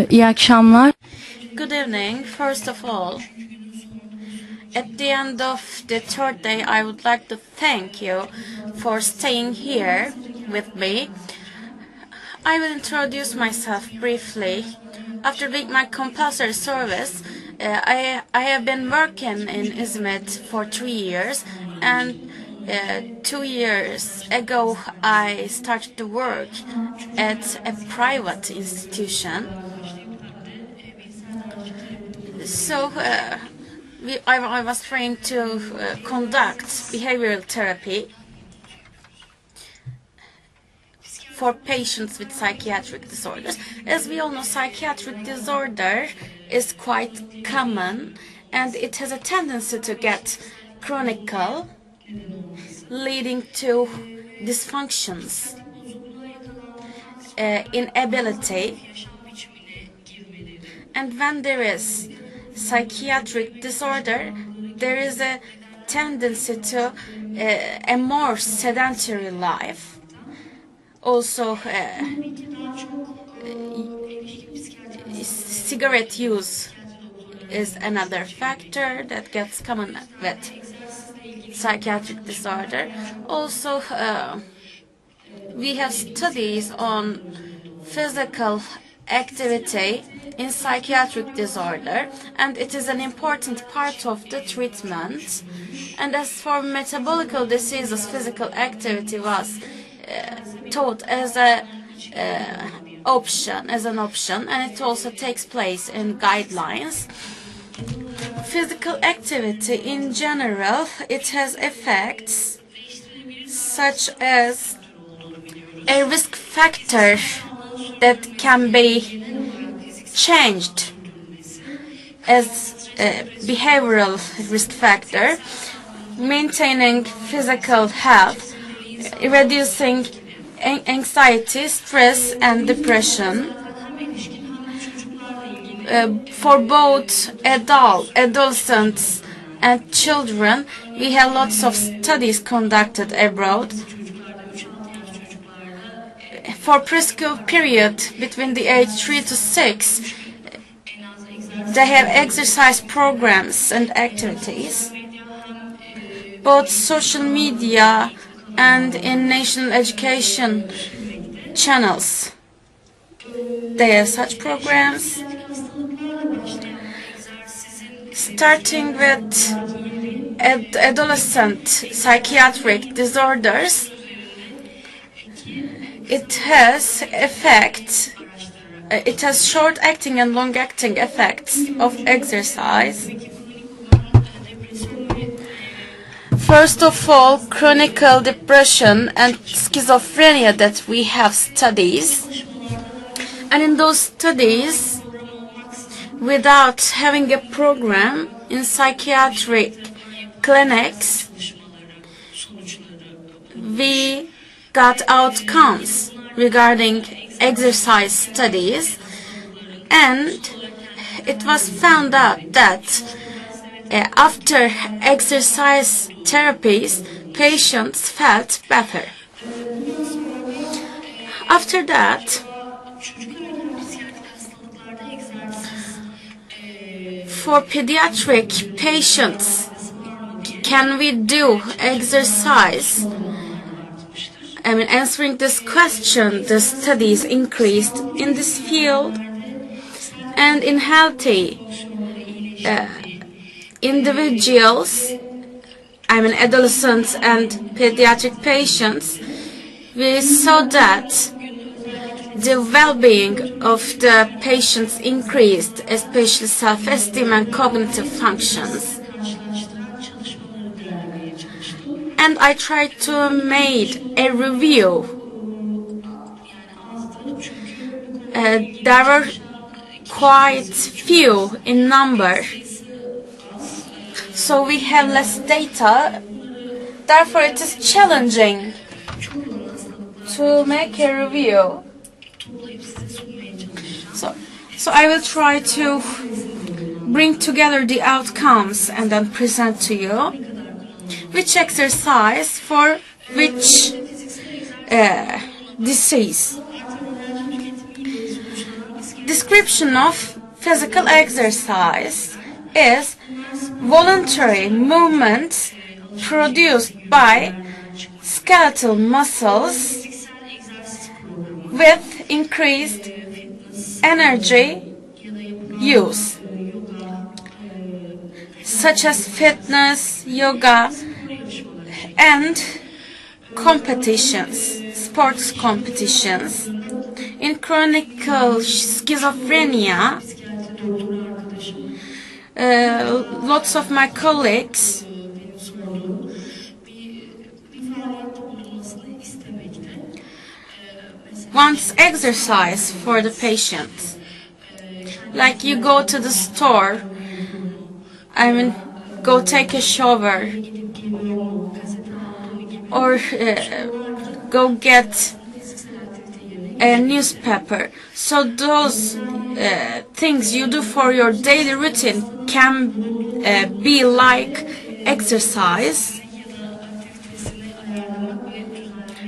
İyi akşamlar. Good evening. First of all, at the end of the third day, I would like to thank you for staying here with me. I will introduce myself briefly. After doing my compulsory service, I have been working in Izmit for 3 years, and 2 years ago I started to work at a private institution. So I was trained to conduct behavioral therapy for patients with psychiatric disorders. As we all know, psychiatric disorder is quite common and it has a tendency to get chronical, leading to dysfunctions, inability. And when there is psychiatric disorder, there is a tendency to a more sedentary life. Also, cigarette use is another factor that gets common with psychiatric disorder. Also, we have studies on physical activity in psychiatric disorder, and it is an important part of the treatment. And as for metabolical diseases, physical activity was taught as an option, and it also takes place in guidelines. Physical activity in general, it has effects such as a risk factor that can be changed as a behavioral risk factor, maintaining physical health, reducing anxiety, stress, and depression. For both adolescents, and children, we have lots of studies conducted abroad. For preschool period between the age 3 to 6, they have exercise programs and activities. Both social media and in national education channels, they have such programs. Starting with adolescent psychiatric disorders, it has effects. It has short-acting and long-acting effects of exercise. First of all, chronic depression and schizophrenia that we have studies. And in those studies, without having a program in psychiatric clinics, we got outcomes regarding exercise studies, and it was found out that after exercise therapies, patients felt better. After that, for pediatric patients, can we do exercise? Answering this question, the studies increased in this field, and in healthy individuals, adolescents and pediatric patients, we saw that the well-being of the patients increased, especially self-esteem and cognitive functions. And I tried to make a review. There were quite few in number, so we have less data. Therefore, it is challenging to make a review. So I will try to bring together the outcomes and then present to you which exercise for which disease. description of physical exercise is voluntary movements produced by skeletal muscles with increased energy use, such as fitness, yoga, and competitions, sports competitions. In chronic schizophrenia, lots of my colleagues wants exercise for the patient. Like you go to the store, go take a shower, or go get a newspaper. So those things you do for your daily routine can be like exercise.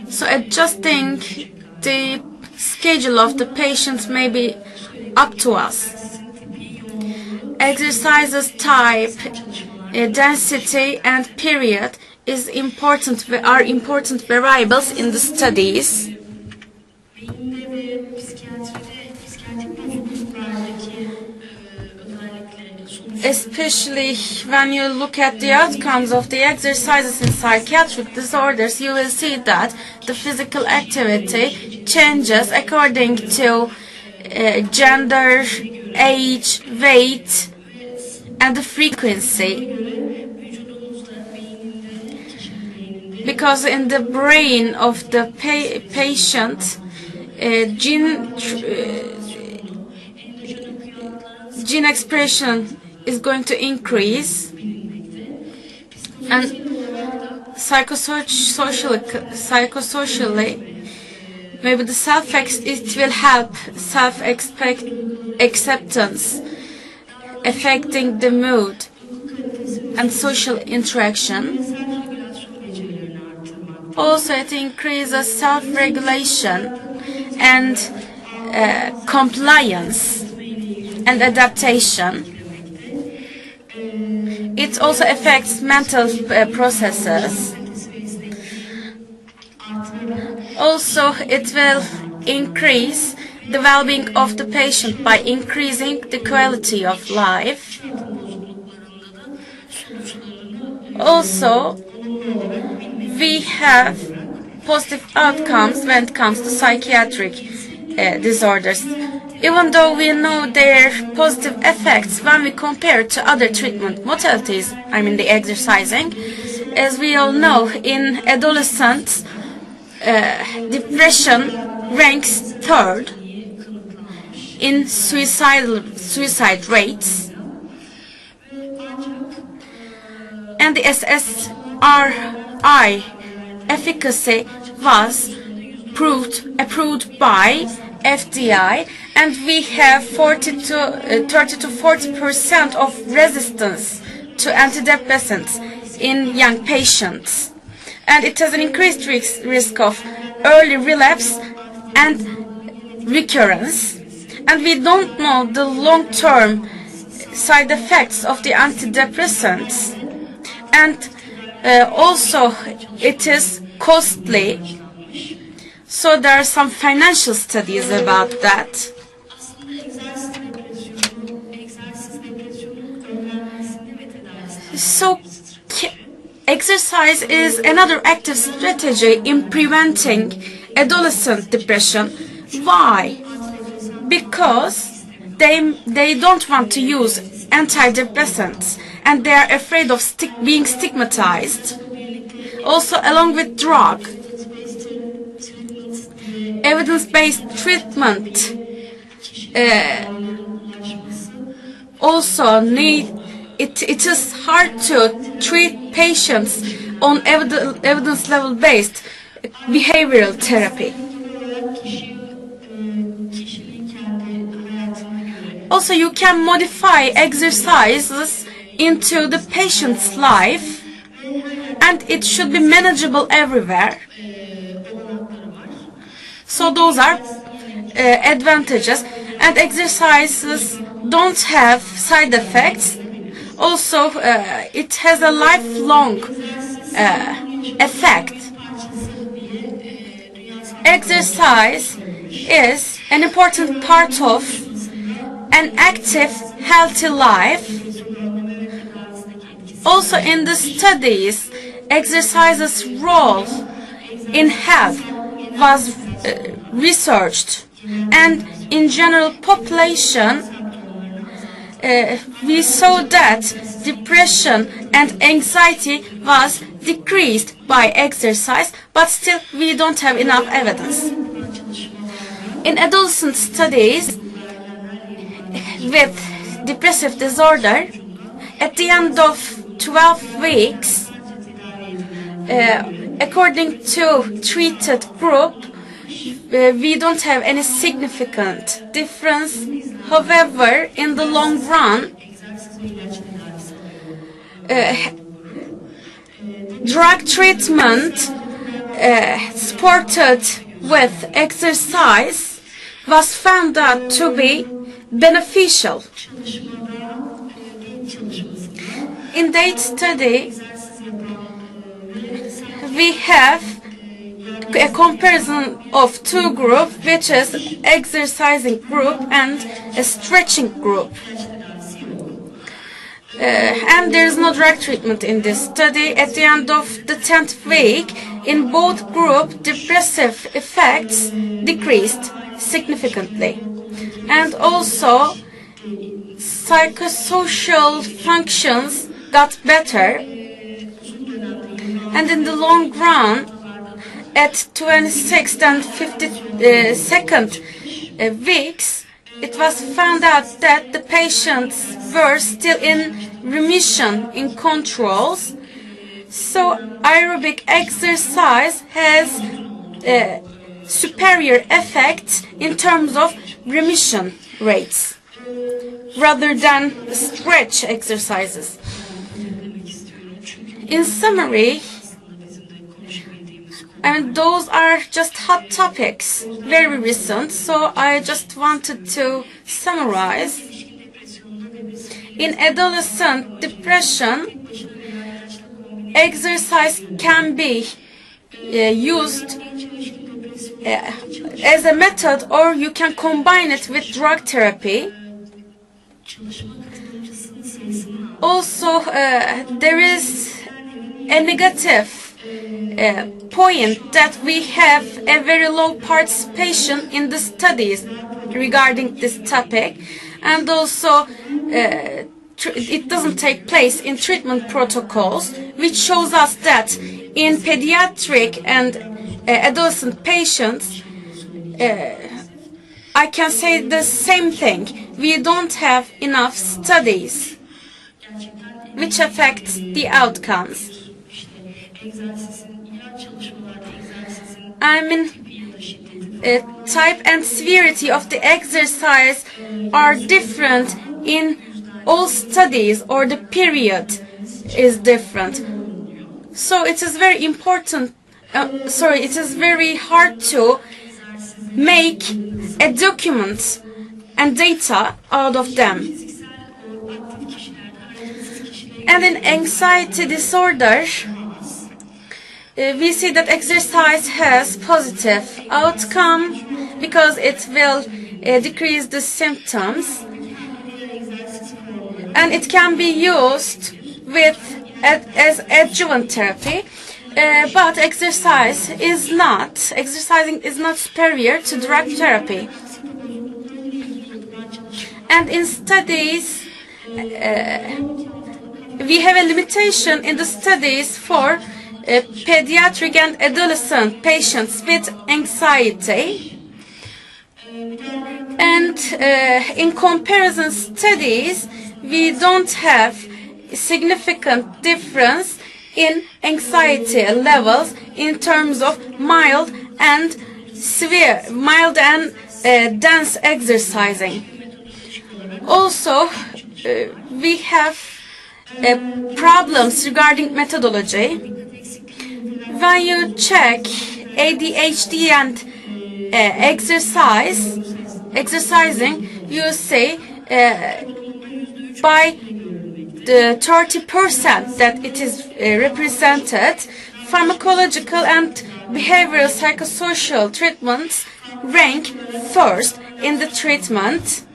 So adjusting the schedule of the patients may be up to us. Exercises type, density, and period are important variables in the studies. Especially when you look at the outcomes of the exercises in psychiatric disorders, you will see that the physical activity changes according to gender, age, weight, and the frequency. Because in the brain of the patient, gene expression is going to increase, and psychosocially, maybe it will help self-acceptance, affecting the mood and social interaction. Also, it increases self-regulation and compliance and adaptation. It also affects mental processes. Also, it will increase the well-being of the patient by increasing the quality of life. Also, we have positive outcomes when it comes to psychiatric disorders, even though we know their positive effects when we compare to other treatment modalities, the exercising. As we all know, in adolescents, depression ranks third in suicide rates, and the SSRI efficacy was approved by FDA, and we have 30 to 40% of resistance to antidepressants in young patients, and it has an increased risk of early relapse and recurrence. And we don't know the long-term side effects of the antidepressants, and also it is costly. So there are some financial studies about that. So exercise is another active strategy in preventing adolescent depression. Why? Because they don't want to use antidepressants, and they are afraid of being stigmatized. Also, along with drug, evidence-based treatment also it is hard to treat patients on evidence level based behavioral therapy. Also, you can modify exercises into the patient's life, and it should be manageable everywhere. So those are advantages. and exercises don't have side effects. Also, it has a lifelong effect. Exercise is an important part of an active, healthy life. Also, in the studies, exercise's role in health was researched, and in general population, we saw that depression and anxiety was decreased by exercise, but still we don't have enough evidence. In adolescent studies with depressive disorder, at the end of 12 weeks, according to treated group, we don't have any significant difference. However, in the long run, drug treatment supported with exercise was found out to be beneficial. In that study, we have a comparison of two groups, which is exercising group and a stretching group. And there is no drug treatment in this study. At the end of the 10th week, in both groups, depressive effects decreased significantly. And also, psychosocial functions got better. And in the long run, at 26th and 52nd weeks, it was found out that the patients were still in remission in controls. So aerobic exercise has superior effects in terms of remission rates rather than stretch exercises. In summary, and those are just hot topics, very recent, so I just wanted to summarize. In adolescent depression, exercise can be used as a method, or you can combine it with drug therapy. Also, there is a negative point that we have a very low participation in the studies regarding this topic, and also it doesn't take place in treatment protocols, which shows us that in pediatric and adolescent patients, I can say the same thing. We don't have enough studies which affect the outcomes. I mean, type and severity of the exercise are different in all studies, or the period is different. So it is very important, it is very hard to make a document and data out of them. And in anxiety disorder, we see that exercise has positive outcome because it will decrease the symptoms, and it can be used as adjuvant therapy. But exercising is not superior to drug therapy. And in studies, we have a limitation in the studies for pediatric and adolescent patients with anxiety. And in comparison studies, we don't have significant difference in anxiety levels in terms of mild and dense exercising. Also, we have problems regarding methodology. When you check ADHD and exercising, you say by the 30% that it is represented, pharmacological and behavioral psychosocial treatments rank first in the treatment.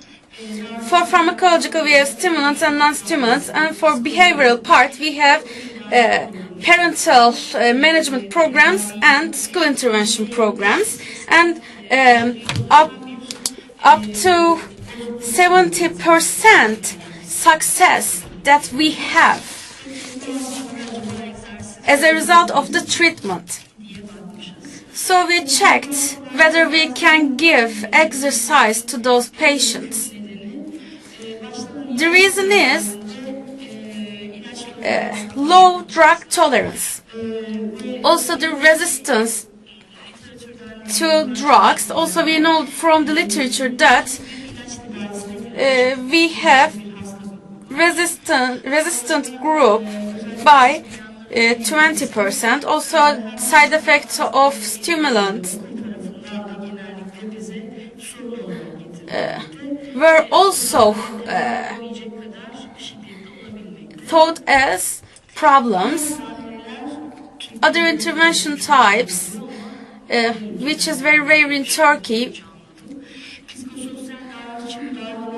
For pharmacological, we have stimulants and non-stimulants, and for behavioral part, we have parental management programs and school intervention programs, and up to 70% success that we have as a result of the treatment. So we checked whether we can give exercise to those patients. The reason is low drug tolerance. Also the resistance to drugs. Also we know from the literature that we have resistant group by 20%. Also side effects of stimulants were also thought as problems. Other intervention types, which is very rare in Turkey,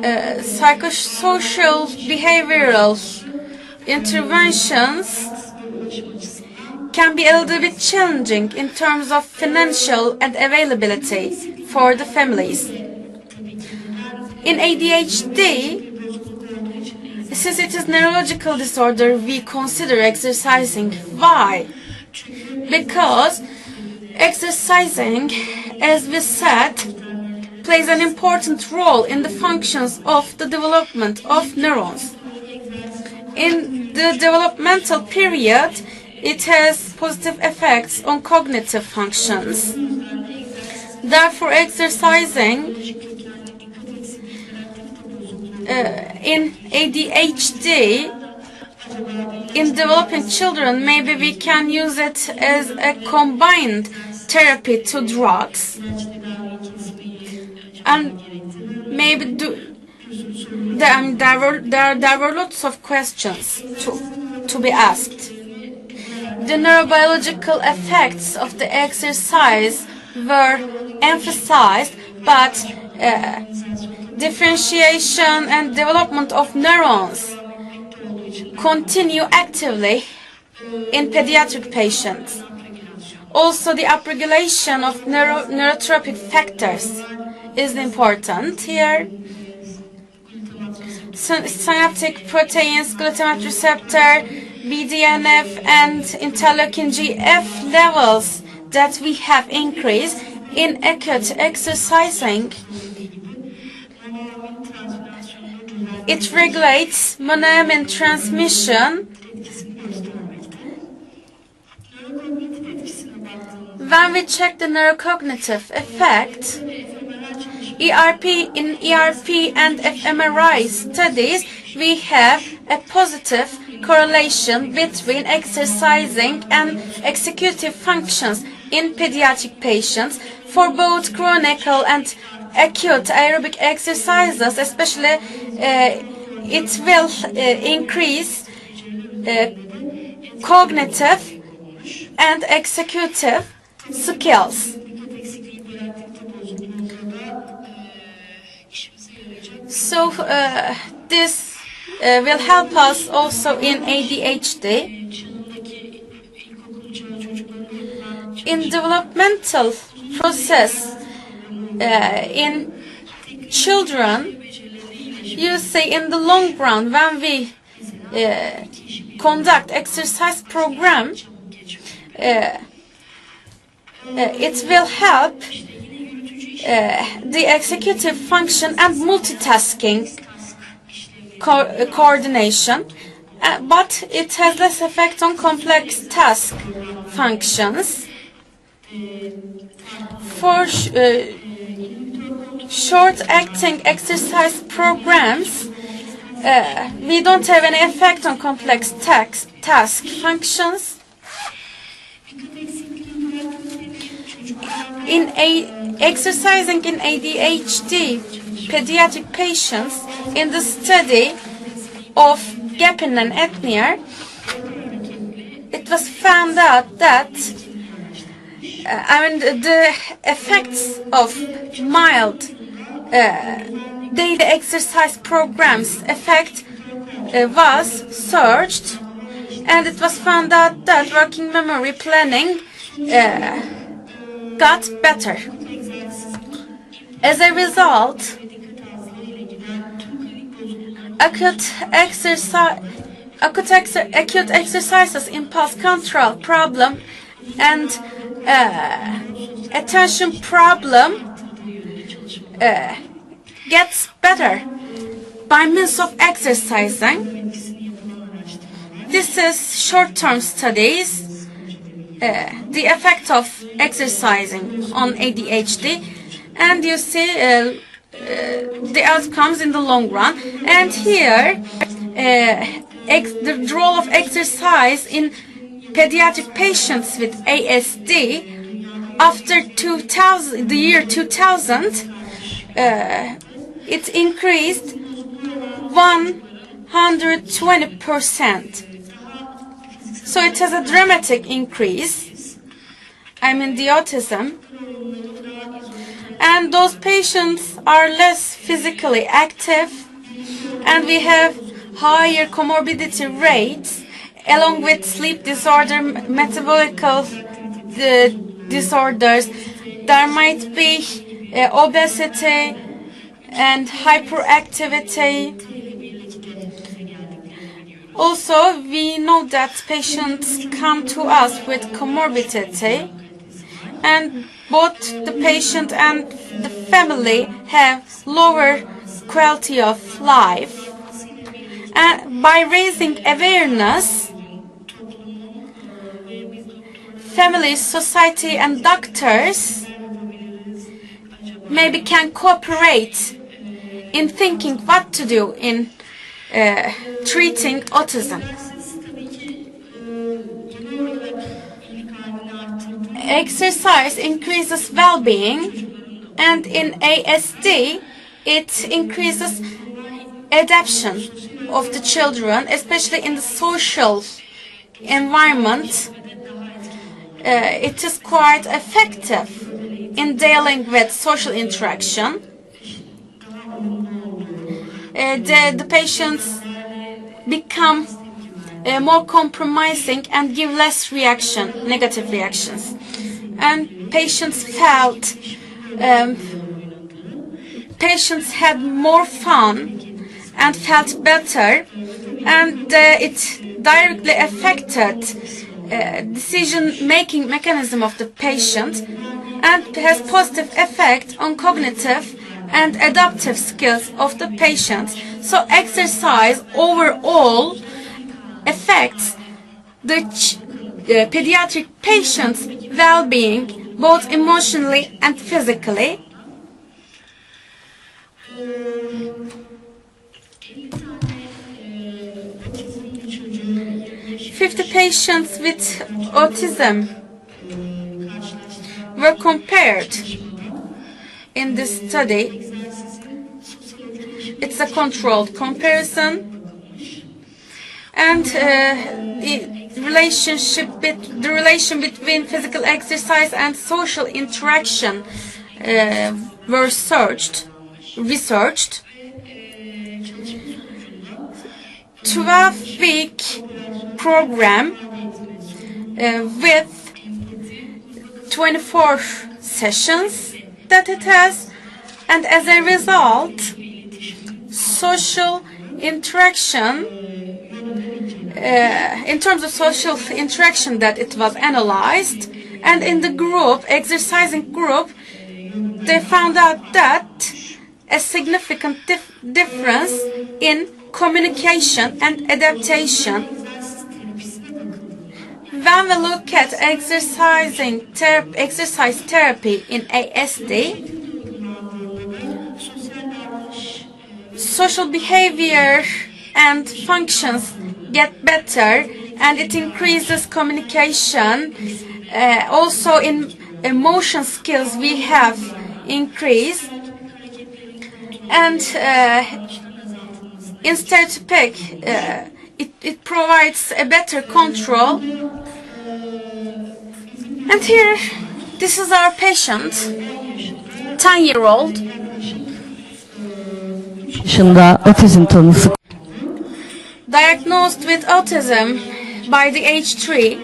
psychosocial behavioral interventions can be a little bit challenging in terms of financial and availability for the families. In ADHD, since it is neurological disorder, we consider exercising. Why? Because exercising, as we said, plays an important role in the functions of the development of neurons. In the developmental period, it has positive effects on cognitive functions. Therefore, exercising in ADHD, in developing children, maybe we can use it as a combined therapy to drugs. And maybe there were lots of questions to be asked. The neurobiological effects of the exercise were emphasized, but differentiation and development of neurons continue actively in pediatric patients. Also, the upregulation of neurotropic factors is important here. Synaptic proteins, glutamate receptor, BDNF, and interleukin-GF levels that we have increased in acute exercising. It regulates monoamine transmission. When we check the neurocognitive effect, in ERP and fMRI studies, we have a positive correlation between exercising and executive functions in pediatric patients for both chronic and acute aerobic exercises. Especially, it will increase cognitive and executive skills. So this will help us also in ADHD. In developmental process in children, you see in the long run, when we conduct exercise program, it will help the executive function and multitasking coordination, but it has less effect on complex task functions. For short-acting exercise programs, we don't have any effect on complex task functions. In Exercising in ADHD pediatric patients in the study of Gapin and Etnier, it was found out that the effects of mild daily exercise programs effect was searched, and it was found out that working memory planning got better. As a result, acute exercises, impulse control problem, and attention problem gets better by means of exercising. This is short-term studies, the effect of exercising on ADHD, and you see the outcomes in the long run. And here, the role of exercise in pediatric patients with ASD after the year 2000, it increased 120%. So it has a dramatic increase. The autism. And those patients are less physically active, and we have higher comorbidity rates along with sleep disorder, metabolical disorders. There might be obesity and hyperactivity. Also, we know that patients come to us with comorbidity, and both the patient and the family have lower quality of life. And by raising awareness, families, society, and doctors maybe can cooperate in thinking what to do in treating autism. Exercise increases well-being, and in ASD, it increases adaptation of the children, especially in the social environment. It is quite effective in dealing with social interaction. The patients become more compromising and give less negative reactions. And patients had more fun and felt better, and it directly affected decision-making mechanism of the patient, and has positive effect on cognitive and adaptive skills of the patient. So exercise overall affects the pediatric patient's well-being, both emotionally and physically. "50 patients with autism were compared in this study. It's a controlled comparison, and the relation between physical exercise and social interaction were researched. 12-week program with 24 sessions that it has, and as a result, social interaction, in terms of social interaction, that it was analyzed, and in the group, exercising group, they found out that a significant difference in communication and adaptation. When we look at exercise therapy in ASD, social behavior and functions get better, and it increases communication. Also in emotion skills, we have increase, and instead to pick, it provides a better control. And here, this is our patient, 10-year-old. Yaşında otizm tanısı. Diagnosed with autism by the age 3.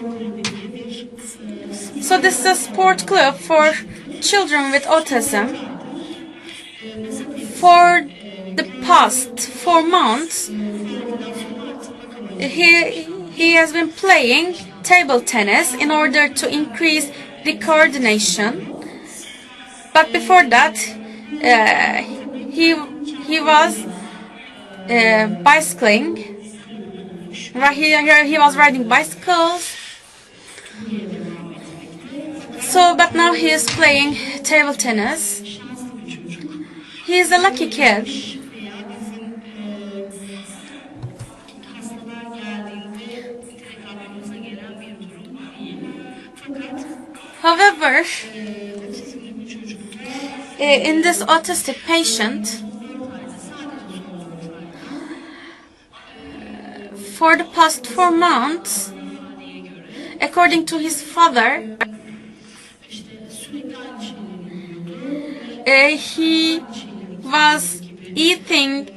So this is a sport club for children with autism. For the past 4 months, he has been playing table tennis in order to increase the coordination. But before that, he was bicycling. He was riding bicycles. So, but now he is playing table tennis. He is a lucky kid. However, in this autistic patient, for the past 4 months, according to his father, he was eating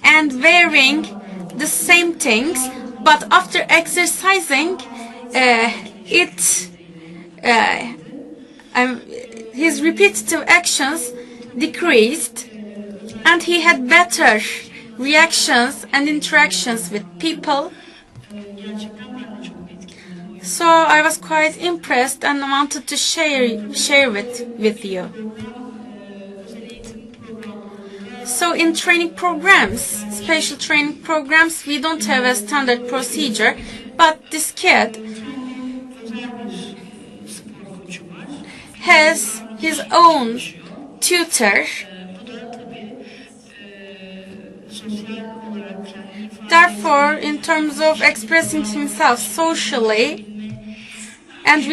and wearing the same things, but after exercising, his repetitive actions decreased, and he had better reactions and interactions with people. So I was quite impressed and wanted to share with you. So in training programs, special training programs, we don't have a standard procedure, but this kid has his own tutor. Therefore, in terms of expressing himself socially and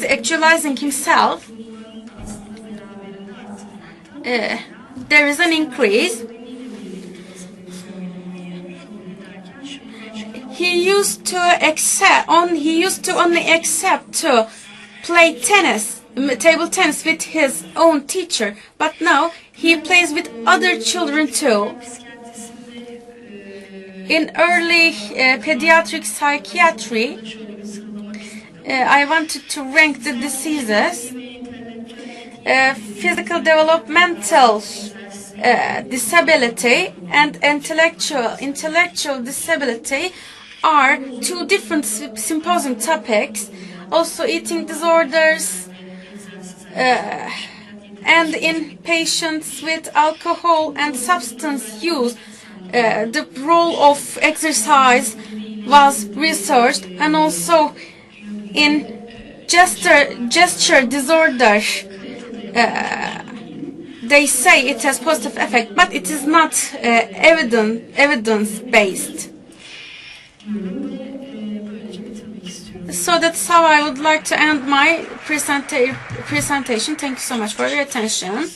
actualizing himself, there is an increase. He used to only accept to play table tennis with his own teacher, but now he plays with other children too. In early pediatric psychiatry, I wanted to rank the diseases. Physical developmental disability and intellectual disability are 2 different symposium topics. Also eating disorders, and in patients with alcohol and substance use, the role of exercise was researched, and also in gesture disorder, they say it has positive effect, but it is not evidence-based. So that's how I would like to end my presentation. Thank you so much for your attention.